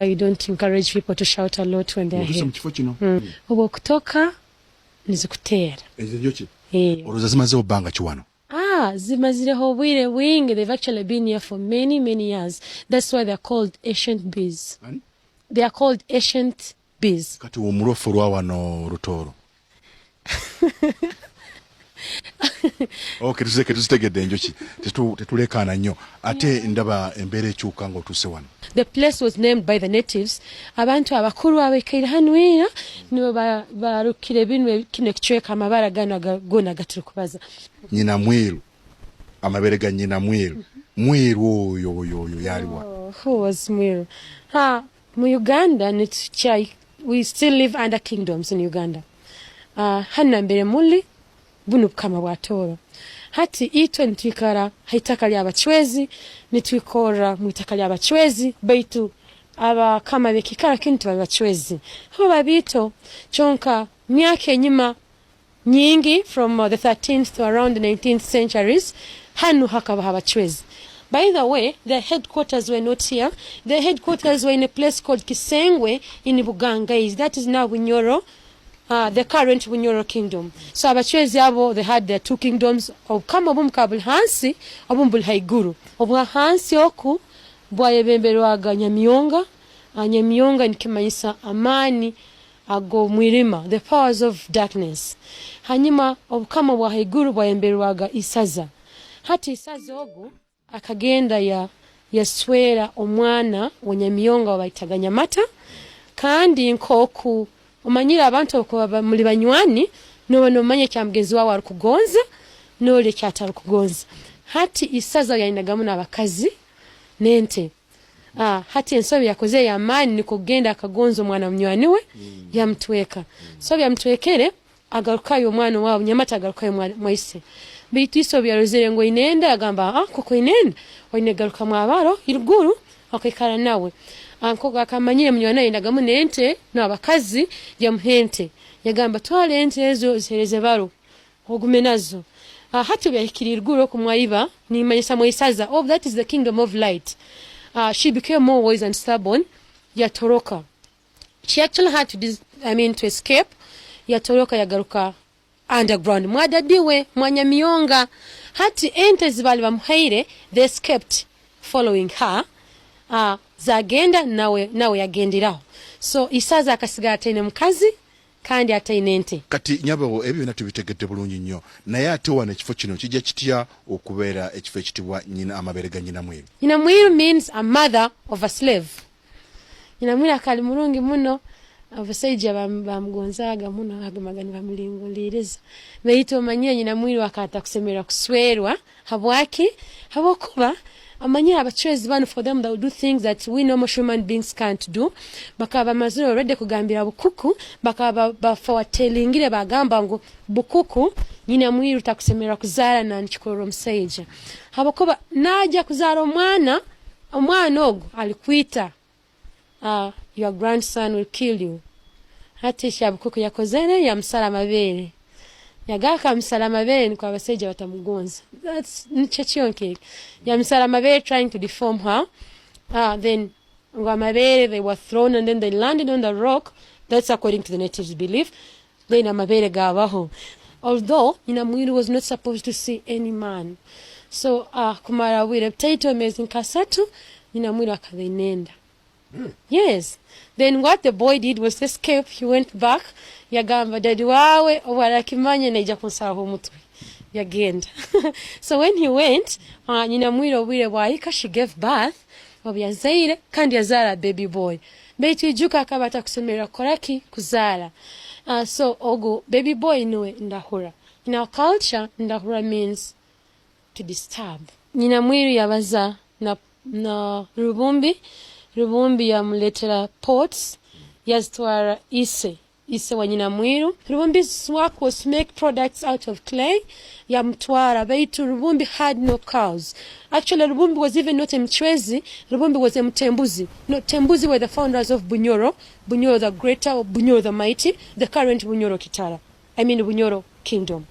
I don't encourage people to shout a lot when they're here. Obo kutoka nizikuteera. Ezoki? Oroza zimazeho banga kiwano. Zimazireho obwire bwingi. They've actually been here for many years. That's why they're called ancient bees. They are called ancient bees. Kati omurofu lwa wano Rutoro. Okay, tuzitegedde enjoki. Tetulekaana nnyo. Ate ndaba embeera ekyuka ng'otuuse wano. The place was named by the natives. Abantu abakulu abekaire hanwira nibo barukire binwe kino kichweka amabara gona gatiri kubaza. Nyina Mwiru. Amabere Ganyina Mwiru. Mwiru oyo yaliwa. Who was Mwiru? Mu Uganda we still live under kingdoms in Uganda. Hanna mbere muli bunu kama bwatoro. Hati itwe nitwikara haitaka ly'abachwezi nitwikora mwitaka ly'abachwezi baitu aba kama bekikara kintu abachwezi ho babito chonka myaka enyuma nyingi from the 13th to around the 19th centuries hanu hakaba abachwezi. By the way, their headquarters were not here. Their headquarters were in a place called Kisengwe in Buganga. That is now Bunyoro. The current Bunyoro kingdom. So abachwezi abo, they had their two kingdoms. Kama obumukabul hansi, obumbul haiguru. Obwa hansi oku, bwayebemberwaga Nyamiyonga. Nyamiyonga nikimanyisa amani ago mwirima, the powers of darkness. Hanyuma obukama bwa haiguru bwayemberwaga Isaza. Hati Isaza ogu akagenda yaswera omwana wa Nyamiyonga wabayitaga Nyamata kandi nkoku omanyira abantu okuba muli banywani no manye kyamugezi wawe arukugonza no le kyatarukugonza. Hati Isaza yayinagamu n'abakazi nente. Hati ensobi yakoze ya mani nikugenda akagonza omwana munywani we yamtweka. So yamtwekere agarukayo omwana wawe Nyamata agarukayo mwaise. Bitu iso byarozere ngo inenda agamba koko inenda oyinegaruka mwabaro iruguru akikara nawe. Ankoga akamanyire munywani yindagamu nente n'abakazi yamuhente yagamba twale ente ezo zereze baro ogume nazo. Hati byakiriruguru kumwaiba ni manyisa Isaza. That is the kingdom of light. She became more wise and stubborn. Yatoroka. She actually had to escape. Yatoroka yagaruka underground. Mwadadiwe Mwanyamiyonga. Hati ente zibali bamuhaire, they escaped following her. Zagenda nawe yagendiraho. So Isaza akasigara ataine mukazi kandi ataine ente. Kati nyabo ebyo natubitegedde bulungi nnyo. Naye ate wana ekifo kino kijja kitya okubeera ekifo ekitibwa nyina Amabere Ganyina Mwiru. Nyina Mwiru means a mother of a slave. Nyina Mwiru akali mulungi muno. Abasaija bamugonzaga muno agamagani bamulinguliriza. Beito manyira Nyina Mwiru akata kusemera kuswerwa habwaki habokuba amanyira abachwezi bano for them that will do things that we normal human beings can't do. Bakaba maziro already kugambira bukuku bakaba bafotelingire bagamba ngo bukuku Nyina Mwiru takusemera kuzara na nchikoro msaija. Habokuba naja kuzara omwana ogo alikuita your grandson will kill you. Hati shabukuku yakozene ya Amabere. Yagaka Amabere ni kwa abasaija batamugonza. That's nchechionke. Ya Amabere trying to deform her. Then Amabere, they were thrown and then they landed on the rock. That's according to the natives' belief. Then Amabere gawaho. Although Nyina Mwiru was not supposed to see any man. So kumara wire potato amazing kasatu Nyina Mwiru akabenenda. Yes. Then what the boy did was escape. He went back. Yagamba dadi wawe owarakimanya naija kunsaraho mutwe. Yagenda. So when he went, Nyina Mwiru obwire bwahika, she gave birth. Obyazaire kandi yazara baby boy. Beitu ijuka akabata kusomera koraki kuzala. So ogo baby boy niwe ndahura. In our culture, ndahura means to disturb. Nyina Mwiru yabaza na Rubumbi yamuletera pots yazitwara ise wa Nyina Mwiru. Rubumbi's work was to make products out of clay. Yamtwara baitu Rubumbi had no cows. Actually Rubumbi was even not a mchwezi. Rubumbi was a mtembuzi. No, Tembuzi were the founders of Bunyoro. Bunyoro the greater, Bunyoro the mighty, the current Bunyoro Kitara. Bunyoro kingdom.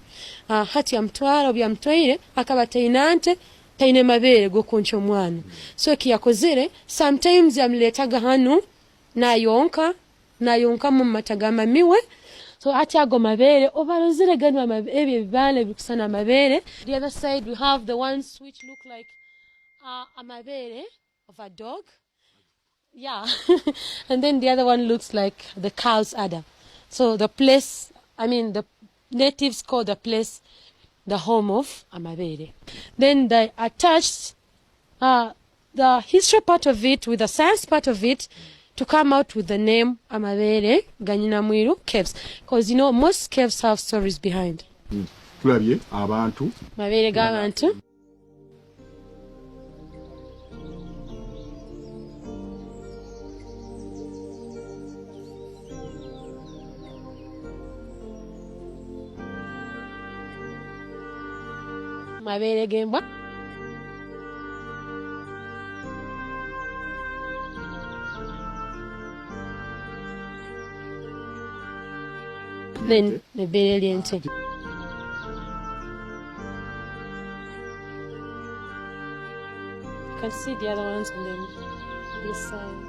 Hati yamtwara obyamtwaire akaba tainante taine mabere go koncho mwana. So kiyakozere sometimes yamletaga hanu nayonka mu mata ga mamiwe. So ati ago mabere obalozire gano ebyo bibale bikusana amabere. The other side we have the ones which look like amabere of a dog. Yeah. And then the other one looks like the cow's udder. So the place, the natives call the place the home of Amabere. Then they attached the history part of it with the science part of it to come out with the name Amabere, Ganyina, Mwiru caves. Because most caves have stories behind. Tulabye abantu. Amabere g'abantu. Amabere g'embwa. Then ebbeere ly'ente. You can see the other ones on this side.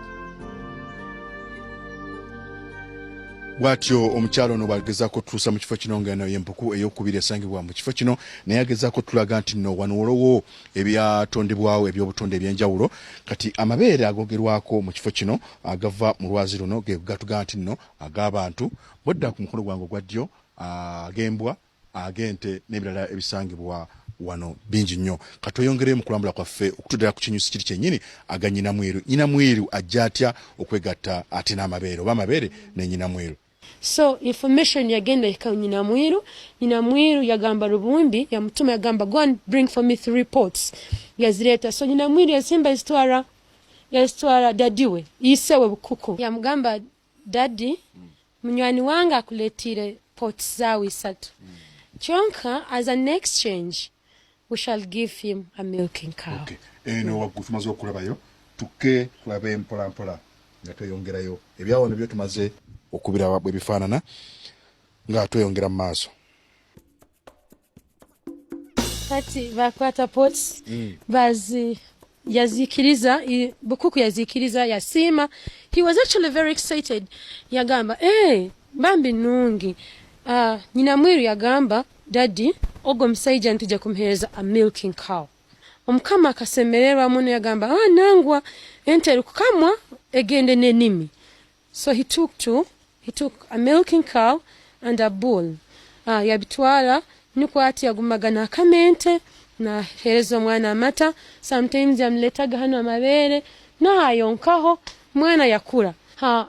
Bwatyo omukyalo ono bwagezaako tutuusa mu kifo kino nga nayo empuku ey'okubiri esangibwa mu kifo kino naye agezaako tulaga nti nno wano waliwo ebyatondebwawo ebyobutonde ebyenjawulo kati amabeere agogerwako mu kifo kino agava mu lwazi luno ge gatugaa nti nno ag'abantu bodda ku mukono gwange ogwa ddyo ag'embwa ag'ente n'ebirala ebisangibwa wano bingi nnyo kati oyongere mu kulambula kwaffe okutuddira ku kinyusi kiri kyennyini aga Nyina Mwiru. Nyina Mwiru ajja atya okwegatta ate n'amabeere oba amabeere ne Nyina Mwiru? So information yagenda ika Nyina Mwiru. Nyina Mwiru yagamba Lubumbi yamutuma yagamba go and bring for me 3 pots yazireta. So Nyina Mwiru yasimba yazitwara dadiwe isewe bukuku yamugamba daddy munywani wange akuletire pots zawe 3 kyonka as an exchange we shall give him a milking cow. Okay. Eno wagutumaze okulabayo tuke tulabe mpola nga tweyongerayo ebyawo nebyo tumaze okubira bwe bifaanana nga tweyongera mu maaso. Kati bakwata pots yazikiriza bukuku yazikiriza yasima. He was actually very excited. Yagamba bambi nungi. Nyina Mwiru yagamba daddy ogo musajja ntujja kumuheereza a milking cow. Omukama akasemererwa muno yagamba nangwa ente lukukamwa egende n'ennimi. So he took a milking cow and a bull. Yabitwala nikwati yagumagana akamente na herezo omwana amata. Sometimes yamuletaga hano amabeere n'ayonkaho mwana yakula.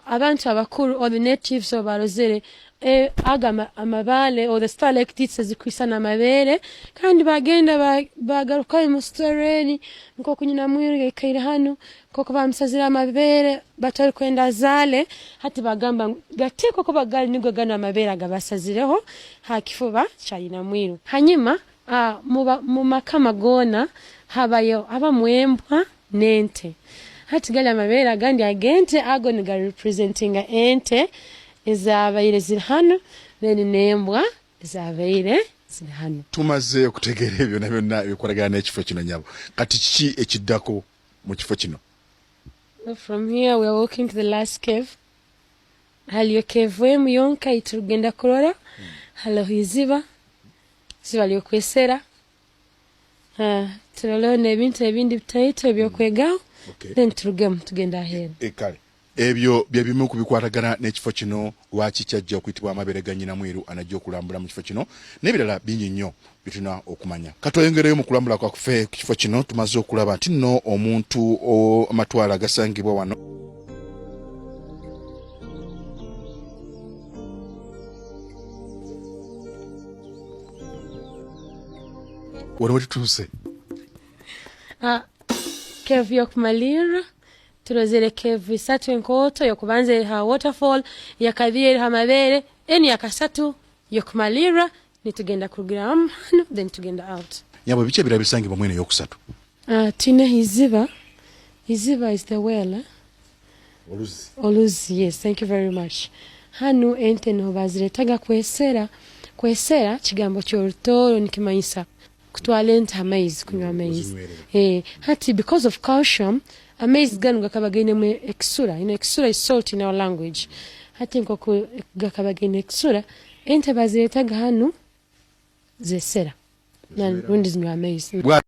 Abantu abakulu or the natives obalozere amabale or the stalactites ezikwisana amabeere kandi bagenda bagaruka mu storeni nkoko Nyina Mwiru yekaire hano nkoko bamusazira amabeere batali kwenda azaale hati bagamba gateeko ko bagali nigo gano amabeere agabasazireho hakifuba kya Nyina Mwiru. Hanyuma mu makama gona habayo abamwembwa n'ente hati gali amabeere agandi agente ago niga representing ente ezabaire ziri hano then n'embwa ezabaire ziri hano. Tumaze okutegeera ebyo byonna ebikolagana n'ekifo kino nyabo kati kiki ekiddako mu kifo kino? From here we are walking to the last cave. Haliyo cave emu yonka itugenda kulora. Haliho iziba lyokwesera. Turaloho n'ebintu ebindi bitaito ebyokwegaho. Then tugenda ahead. Kale ebyo bye bimu kubikwatagana n'ekifo kino lwaki kyajja okuyitibwa Amabere ga Nyina Mwiru anajja okulambula mu kifo kino n'ebirala bingi nnyo bituna okumanya. Katweyongereyo mu kulambula kwaffe ku kifo kino tumaze okulaba nti nno omuntu amatwala agasangibwa wano. Wano wetutuuse? Cave yokumalira turozere cave 3 enkoto yokubanza ha waterfall yakabiri ha mabeere eni yakasatu yokumalira nitugenda kugira hano then tugenda out. Nyabo biche birabisangibwa mwene yokusatu? Tine hiziba is the well. Oluzi, yes, thank you very much. Hanu ente no baziretaga kwesera kigambo ky'olutoro nikimanyisa kutwala ente amaizi kunywa amaizi. Hati because of calcium amazed ganu gakabagine mu ekisura. Ekisura is salt in our language. Hati nkoko gakabagine ekisura ente bazetaga hanu zesera. Nan rundi zimwe amazed.